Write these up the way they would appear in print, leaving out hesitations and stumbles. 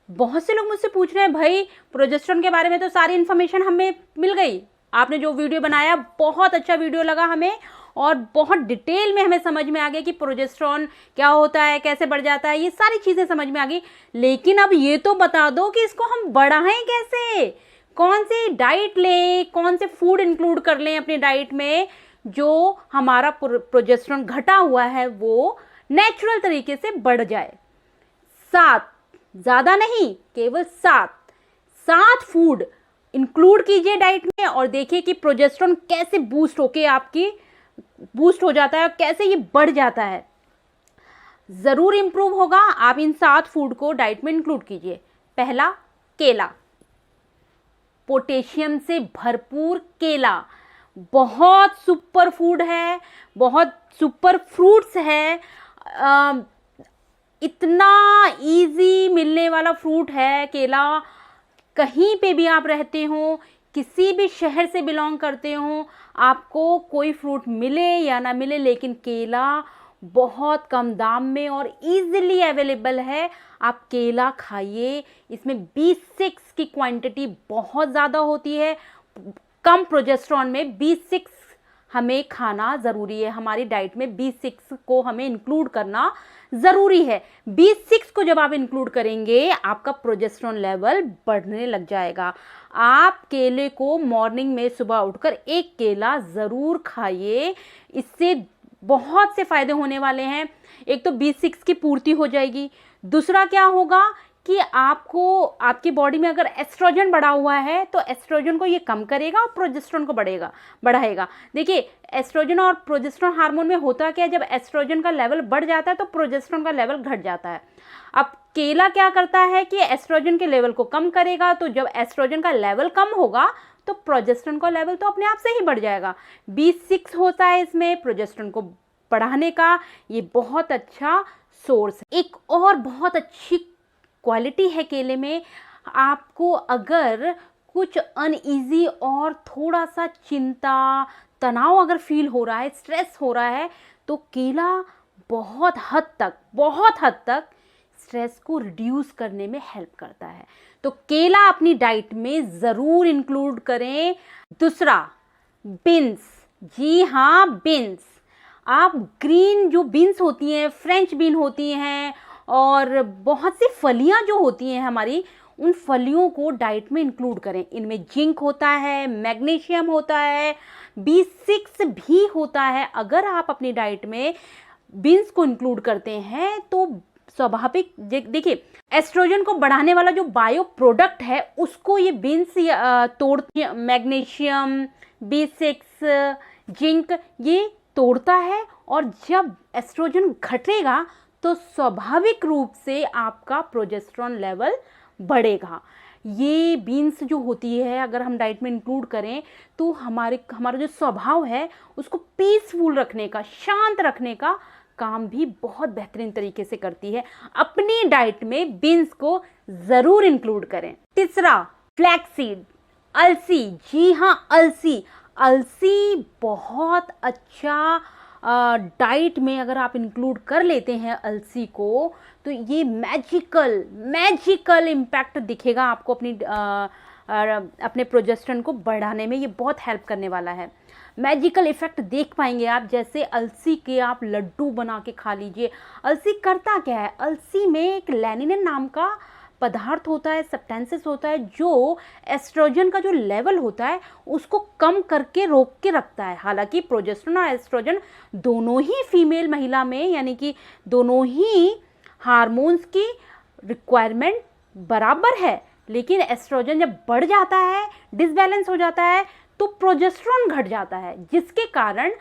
बहुत से लोग मुझसे पूछ रहे हैं भाई प्रोजेस्टेरोन के बारे में तो सारी इन्फॉर्मेशन हमें मिल गई, आपने जो वीडियो बनाया बहुत अच्छा वीडियो लगा हमें और बहुत डिटेल में हमें समझ में आ गया कि प्रोजेस्टेरोन क्या होता है, कैसे बढ़ जाता है, ये सारी चीज़ें समझ में आ गई। लेकिन अब ये तो बता दो कि इसको हम बढ़ाएं कैसे, कौन सी डाइट लें, कौन से फूड इंक्लूड कर लें अपनी डाइट में जो हमारा प्रोजेस्टेरोन घटा हुआ है वो नेचुरल तरीके से बढ़ जाए। 7, ज़्यादा नहीं, केवल 7 फूड इंक्लूड कीजिए डाइट में और देखिए कि प्रोजेस्टेरोन कैसे बूस्ट हो जाता है और कैसे ये बढ़ जाता है। ज़रूर इंप्रूव होगा। आप इन 7 फूड को डाइट में इंक्लूड कीजिए। पहला, केला, पोटेशियम से भरपूर केला बहुत सुपर फूड है, बहुत सुपर फ्रूट्स है, इतना इजी मिलने वाला फ्रूट है केला। कहीं पे भी आप रहते हो, किसी भी शहर से बिलोंग करते हो, आपको कोई फ्रूट मिले या ना मिले, लेकिन केला बहुत कम दाम में और इजीली अवेलेबल है। आप केला खाइए, इसमें B6 की क्वांटिटी बहुत ज़्यादा होती है। कम प्रोजेस्टेरोन में B6 हमें खाना ज़रूरी है, हमारी डाइट में B6 को हमें इंक्लूड करना ज़रूरी है। B6 को जब आप इंक्लूड करेंगे आपका प्रोजेस्टेरोन लेवल बढ़ने लग जाएगा। आप केले को मॉर्निंग में सुबह उठकर एक केला ज़रूर खाइए, इससे बहुत से फ़ायदे होने वाले हैं। एक तो B6 की पूर्ति हो जाएगी, दूसरा क्या होगा कि आपको आपकी बॉडी में अगर एस्ट्रोजन बढ़ा हुआ है तो एस्ट्रोजन को ये कम करेगा और प्रोजेस्टेरोन को बढ़ाएगा। देखिए एस्ट्रोजन और प्रोजेस्टेरोन हार्मोन में होता क्या है, जब एस्ट्रोजन का लेवल बढ़ जाता है तो प्रोजेस्टेरोन का लेवल घट जाता है। अब केला क्या करता है कि एस्ट्रोजन के लेवल को कम करेगा, तो जब एस्ट्रोजन का लेवल कम होगा तो प्रोजेस्टेरोन का लेवल तो अपने आप से ही बढ़ जाएगा। B6 होता है इसमें प्रोजेस्टेरोन को बढ़ाने का, ये बहुत अच्छा सोर्स है। एक और बहुत अच्छी क्वालिटी है केले में, आपको अगर कुछ अनईजी और थोड़ा सा चिंता तनाव अगर फील हो रहा है, स्ट्रेस हो रहा है, तो केला बहुत हद तक स्ट्रेस को रिड्यूस करने में हेल्प करता है। तो केला अपनी डाइट में ज़रूर इंक्लूड करें। दूसरा, बीन्स। जी हाँ, बीन्स। आप ग्रीन जो बीन्स होती हैं, फ्रेंच बीन होती हैं और बहुत सी फलियां जो होती हैं हमारी, उन फलियों को डाइट में इंक्लूड करें। इनमें जिंक होता है, मैग्नीशियम होता है, B6 भी होता है। अगर आप अपनी डाइट में बीन्स को इंक्लूड करते हैं तो स्वाभाविक, देखिए एस्ट्रोजन को बढ़ाने वाला जो बायो प्रोडक्ट है उसको ये बीन्स तोड़ती है। मैग्नीशियम, B6, जिंक ये तोड़ता है और जब एस्ट्रोजन घटेगा तो स्वाभाविक रूप से आपका प्रोजेस्टेरोन लेवल बढ़ेगा। ये बीन्स जो होती है अगर हम डाइट में इंक्लूड करें तो हमारा जो स्वभाव है उसको पीसफुल रखने का, शांत रखने का काम भी बहुत बेहतरीन तरीके से करती है। अपनी डाइट में बीन्स को ज़रूर इंक्लूड करें। तीसरा, फ्लैक्सीड, अलसी। जी हाँ, अलसी बहुत अच्छा डाइट में अगर आप इंक्लूड कर लेते हैं अलसी को तो ये मैजिकल इम्पैक्ट दिखेगा आपको अपने प्रोजेस्टेरोन को बढ़ाने में। ये बहुत हेल्प करने वाला है। मैजिकल इफेक्ट देख पाएंगे आप, जैसे अलसी के आप लड्डू बना के खा लीजिए। अलसी करता क्या है, अलसी में एक लैनिन नाम का पदार्थ होता है, सब्सटेंसेस होता है जो एस्ट्रोजन का जो लेवल होता है उसको कम करके रोक के रखता है। हालांकि प्रोजेस्टेरोन और एस्ट्रोजन दोनों ही फीमेल महिला में, यानी कि दोनों ही हार्मोन्स की रिक्वायरमेंट बराबर है, लेकिन एस्ट्रोजन जब बढ़ जाता है, डिसबैलेंस हो जाता है, तो प्रोजेस्टेरोन घट जाता है, जिसके कारण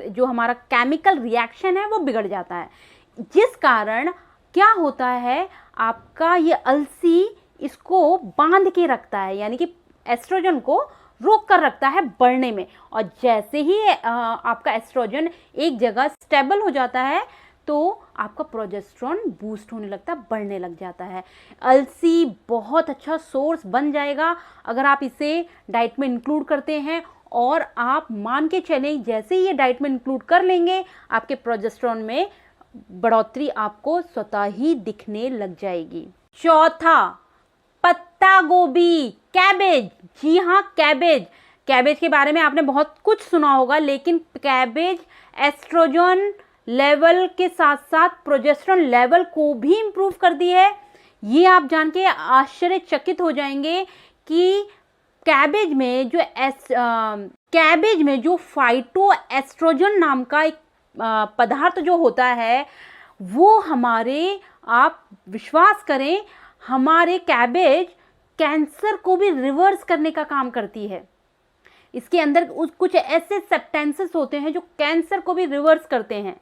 जो हमारा केमिकल रिएक्शन है वो बिगड़ जाता है। जिस कारण क्या होता है, आपका ये अलसी इसको बांध के रखता है, यानी कि एस्ट्रोजन को रोक कर रखता है बढ़ने में। और जैसे ही आपका एस्ट्रोजन एक जगह स्टेबल हो जाता है तो आपका प्रोजेस्टेरोन बूस्ट होने लगता है, बढ़ने लग जाता है। अलसी बहुत अच्छा सोर्स बन जाएगा अगर आप इसे डाइट में इंक्लूड करते हैं, और आप मान के चलें जैसे ही ये डाइट में इंक्लूड कर लेंगे आपके प्रोजेस्टेरोन में बढ़ोतरी आपको स्वतः ही दिखने लग जाएगी। चौथा, पत्ता गोभी, कैबेज, जी हाँ कैबेज। कैबेज के बारे में आपने बहुत कुछ सुना होगा, लेकिन कैबेज एस्ट्रोजन लेवल के साथ साथ प्रोजेस्टेरोन लेवल को भी इम्प्रूव करती है। ये आप जान के आश्चर्यचकित हो जाएंगे कि कैबेज में जो फाइटो एस्ट्रोजन नाम का एक पदार्थ जो होता है, वो हमारे, आप विश्वास करें, हमारे कैबेज कैंसर को भी रिवर्स करने का काम करती है। इसके अंदर कुछ ऐसे सब्सटेंसेस होते हैं जो कैंसर को भी रिवर्स करते हैं।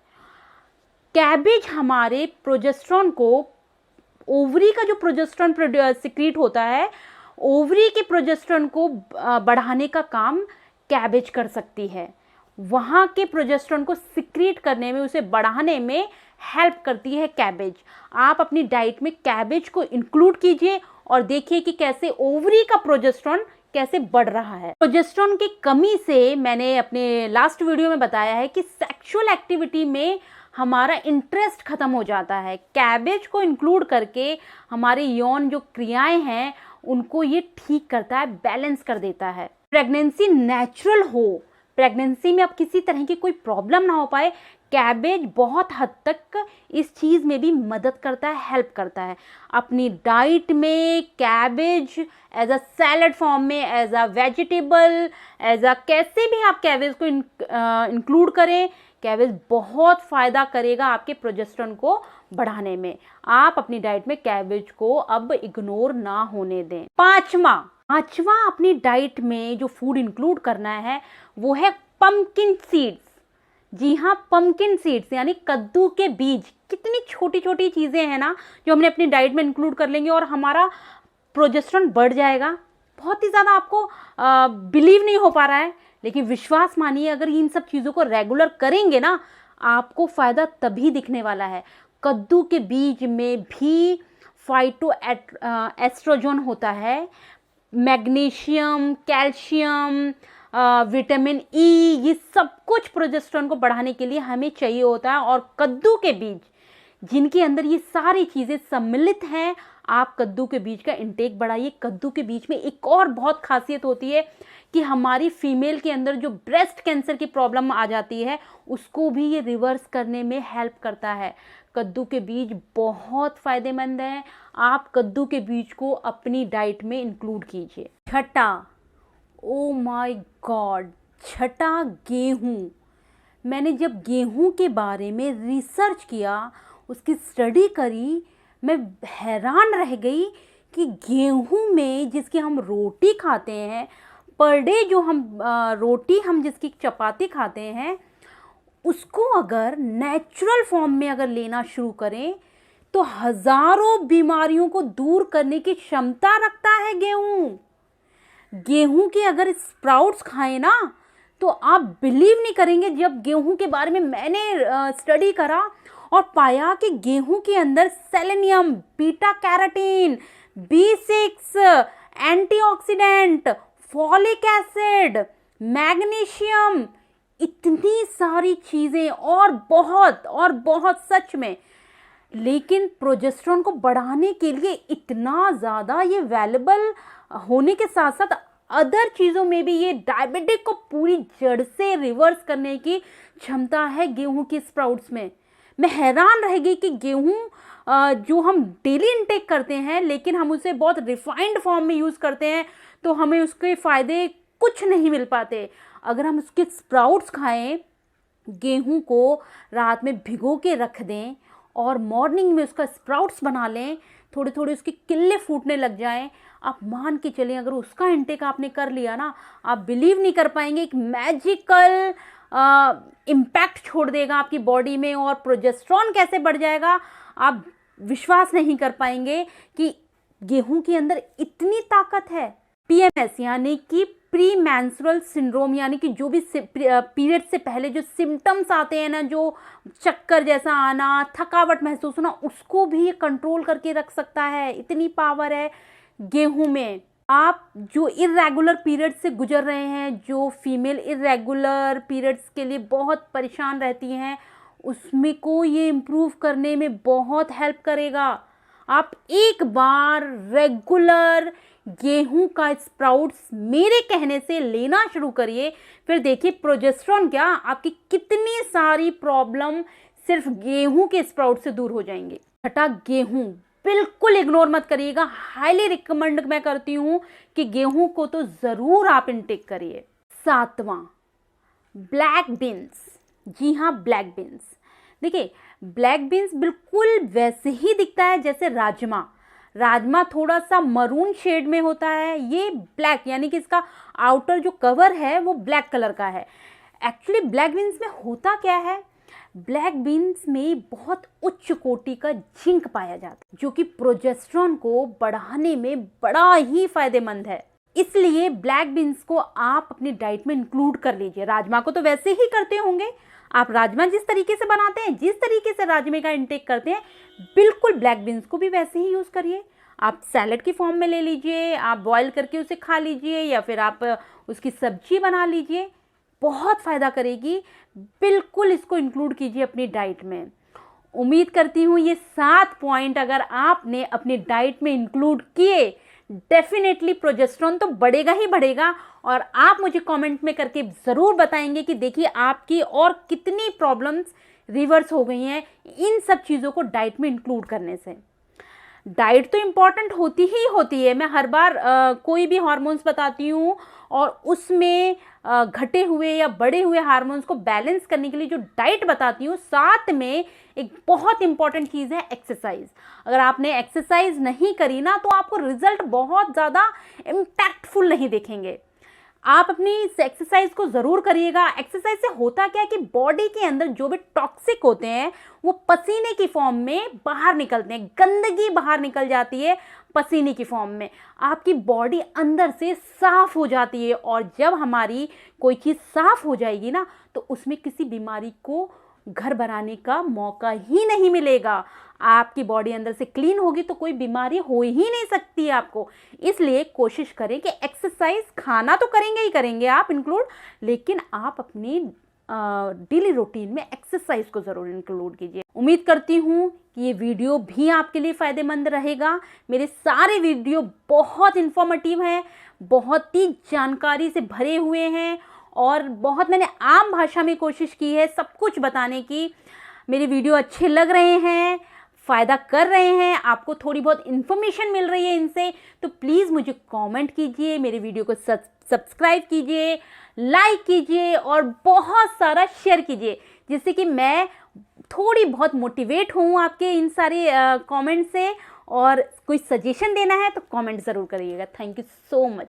कैबेज हमारे प्रोजेस्टेरोन को, ओवरी का जो प्रोजेस्टेरोन सिक्रीट होता है, ओवरी के प्रोजेस्टेरोन को बढ़ाने का काम कैबेज कर सकती है। वहाँ के प्रोजेस्टेरोन को सिक्रीट करने में, उसे बढ़ाने में हेल्प करती है कैबेज। आप अपनी डाइट में कैबेज को इंक्लूड कीजिए और देखिए कि कैसे ओवरी का प्रोजेस्टेरोन कैसे बढ़ रहा है। प्रोजेस्टेरोन की कमी से, मैंने अपने लास्ट वीडियो में बताया है कि सेक्सुअल एक्टिविटी में हमारा इंटरेस्ट खत्म हो जाता है। कैबेज को इंक्लूड करके हमारे यौन जो क्रियाएं हैं उनको ये ठीक करता है, बैलेंस कर देता है। प्रेगनेंसी नेचुरल हो, प्रेगनेंसी में अब किसी तरह की कोई प्रॉब्लम ना हो पाए, कैबेज बहुत हद तक इस चीज़ में भी मदद करता है, हेल्प करता है। अपनी डाइट में cabbage as a salad form में, as a vegetable, as a कैसे भी आप कैबेज को इंक्लूड करें, कैबेज बहुत फ़ायदा करेगा आपके प्रोजेस्टेरोन को बढ़ाने में। आप अपनी डाइट में कैबेज को अब इग्नोर ना होने दें। पांचवा अपनी डाइट में जो फूड इंक्लूड करना है वो है पम्पकिन सीड्स। जी हाँ, पम्पकिन सीड्स यानी कद्दू के बीज। कितनी छोटी छोटी चीज़ें हैं ना जो हमने अपनी डाइट में इंक्लूड कर लेंगे और हमारा प्रोजेस्टेरोन बढ़ जाएगा। बहुत ही ज़्यादा आपको बिलीव नहीं हो पा रहा है, लेकिन विश्वास मानिए, अगर इन सब चीज़ों को रेगुलर करेंगे ना, आपको फ़ायदा तभी दिखने वाला है। कद्दू के बीज में भी फाइटो एस्ट्रोजन होता है, मैग्नीशियम, कैल्शियम, विटामिन ई, ये सब कुछ प्रोजेस्टेरोन को बढ़ाने के लिए हमें चाहिए होता है। और कद्दू के बीज, जिनके अंदर ये सारी चीज़ें सम्मिलित हैं, आप कद्दू के बीज का इंटेक बढ़ाइए। कद्दू के बीज में एक और बहुत खासियत होती है कि हमारी फीमेल के अंदर जो ब्रेस्ट कैंसर की प्रॉब्लम आ जाती है, उसको भी ये रिवर्स करने में हेल्प करता है। कद्दू के बीज बहुत फ़ायदेमंद हैं। आप कद्दू के बीज को अपनी डाइट में इंक्लूड कीजिए। छठा, ओ माय गॉड, छठा गेहूँ। मैंने जब गेहूँ के बारे में रिसर्च किया, उसकी स्टडी करी, मैं हैरान रह गई कि गेहूँ में जिसकी हम रोटी खाते हैं, पर डे जो हम रोटी, हम जिसकी चपाती खाते हैं, उसको अगर नेचुरल फॉर्म में अगर लेना शुरू करें तो हज़ारों बीमारियों को दूर करने की क्षमता रखता है गेहूँ। गेहूं के अगर स्प्राउट्स खाएं ना, तो आप बिलीव नहीं करेंगे। जब गेहूं के बारे में मैंने स्टडी करा और पाया कि गेहूं के अंदर selenium, beta carotene, B6, antioxidant, folic acid, magnesium, इतनी सारी चीज़ें और बहुत सच में। लेकिन प्रोजेस्टेरोन को बढ़ाने के लिए इतना ज़्यादा ये वैल्यूबल होने के साथ साथ अदर चीज़ों में भी ये डायबिटिक को पूरी जड़ से रिवर्स करने की क्षमता है गेहूं की स्प्राउट्स में। मैं हैरान रह गई कि गेहूं जो हम डेली इंटेक करते हैं, लेकिन हम उसे बहुत रिफाइंड फॉर्म में यूज़ करते हैं, तो हमें उसके फ़ायदे कुछ नहीं मिल पाते। अगर हम उसके स्प्राउट्स खाएं, गेहूं को रात में भिगो के रख दें और मॉर्निंग में उसका स्प्राउट्स बना लें, थोड़े थोड़े उसके किल्ले फूटने लग जाएं, आप मान के चलें, अगर उसका इंटेक आपने कर लिया ना, आप बिलीव नहीं कर पाएंगे, एक मैजिकल इम्पैक्ट छोड़ देगा आपकी बॉडी में। और प्रोजेस्टेरोन कैसे बढ़ जाएगा, आप विश्वास नहीं कर पाएंगे कि गेहूं के अंदर इतनी ताकत है। PMS यानी कि प्री मेंस्ट्रुअल सिंड्रोम, यानी कि जो भी पीरियड से पहले जो सिम्टम्स आते हैं ना, जो चक्कर जैसा आना, थकावट महसूस होना, उसको भी ये कंट्रोल करके रख सकता है। इतनी पावर है गेहूं में। आप जो इर्रेगुलर पीरियड से गुजर रहे हैं, जो फीमेल इर्रेगुलर पीरियड्स के लिए बहुत परेशान रहती हैं, उसमें को ये इम्प्रूव करने में बहुत हेल्प करेगा। आप एक बार रेगुलर गेहूं का स्प्राउट्स मेरे कहने से लेना शुरू करिए, फिर देखिए प्रोजेस्टेरॉन क्या, आपकी कितनी सारी प्रॉब्लम सिर्फ गेहूं के स्प्राउट से दूर हो जाएंगे। छठा, गेहूं बिल्कुल इग्नोर मत करिएगा, हाईली रिकमेंड मैं करती हूं कि गेहूं को तो जरूर आप इनटेक करिए। सातवां, ब्लैक बीन्स। जी हाँ, ब्लैक बीन्स। देखिए ब्लैक बीन्स बिल्कुल वैसे ही दिखता है जैसे राजमा। राजमा थोड़ा सा मरून शेड में होता है, ये ब्लैक यानी कि इसका आउटर जो कवर है वो ब्लैक कलर का है। एक्चुअली ब्लैक बीन्स में होता क्या है, ब्लैक बीन्स में बहुत उच्च कोटि का जिंक पाया जाता है जो कि प्रोजेस्टेरॉन को बढ़ाने में बड़ा ही फायदेमंद है। इसलिए ब्लैक बीन्स को आप अपनी डाइट में इंक्लूड कर लीजिए। राजमा को तो वैसे ही करते होंगे आप, राजमा जिस तरीके से बनाते हैं, जिस तरीके से राजमे का इंटेक करते हैं, बिल्कुल ब्लैक बीन्स को भी वैसे ही यूज़ करिए। आप सैलेड की फॉर्म में ले लीजिए, आप बॉईल करके उसे खा लीजिए, या फिर आप उसकी सब्जी बना लीजिए, बहुत फ़ायदा करेगी। बिल्कुल इसको इंक्लूड कीजिए अपनी डाइट में। उम्मीद करती हूँ ये 7 पॉइंट अगर आपने अपनी डाइट में इंक्लूड किए, डेफिनेटली प्रोजेस्टेरॉन तो बढ़ेगा ही बढ़ेगा, और आप मुझे कमेंट में करके ज़रूर बताएंगे कि देखिए आपकी और कितनी प्रॉब्लम्स रिवर्स हो गई हैं इन सब चीज़ों को डाइट में इंक्लूड करने से। डाइट तो इम्पॉर्टेंट होती ही होती है, मैं हर बार कोई भी हार्मोन्स बताती हूँ और उसमें घटे हुए या बढ़े हुए हार्मोन्स को बैलेंस करने के लिए जो डाइट बताती हूँ, साथ में एक बहुत इंपॉर्टेंट चीज़ है एक्सरसाइज। अगर आपने एक्सरसाइज नहीं करी ना तो आपको रिजल्ट बहुत ज़्यादा इम्पैक्टफुल नहीं दिखेंगे। आप अपनी एक्सरसाइज को ज़रूर करिएगा। एक्सरसाइज से होता क्या है कि बॉडी के अंदर जो भी टॉक्सिक होते हैं वो पसीने की फॉर्म में बाहर निकलते हैं, गंदगी बाहर निकल जाती है पसीने की फॉर्म में, आपकी बॉडी अंदर से साफ हो जाती है। और जब हमारी कोई चीज़ साफ हो जाएगी ना तो उसमें किसी बीमारी को घर बनाने का मौका ही नहीं मिलेगा। आपकी बॉडी अंदर से क्लीन होगी तो कोई बीमारी हो ही नहीं सकती है आपको। इसलिए कोशिश करें कि एक्सरसाइज, खाना तो करेंगे ही करेंगे आप इंक्लूड, लेकिन आप अपनी डेली रूटीन में एक्सरसाइज को ज़रूर इंक्लूड कीजिए। उम्मीद करती हूँ कि ये वीडियो भी आपके लिए फ़ायदेमंद रहेगा। मेरे सारे वीडियो बहुत इन्फॉर्मेटिव हैं, बहुत ही जानकारी से भरे हुए हैं, और बहुत मैंने आम भाषा में कोशिश की है सब कुछ बताने की। मेरे वीडियो अच्छे लग रहे हैं, फ़ायदा कर रहे हैं, आपको थोड़ी बहुत इन्फॉर्मेशन मिल रही है इनसे, तो प्लीज़ मुझे कमेंट कीजिए, मेरे वीडियो को सब्सक्राइब कीजिए, लाइक कीजिए और बहुत सारा शेयर कीजिए, जिससे कि मैं थोड़ी बहुत मोटिवेट हूँ आपके इन सारे कमेंट से। और कोई सजेशन देना है तो कमेंट ज़रूर करिएगा। Thank you so much.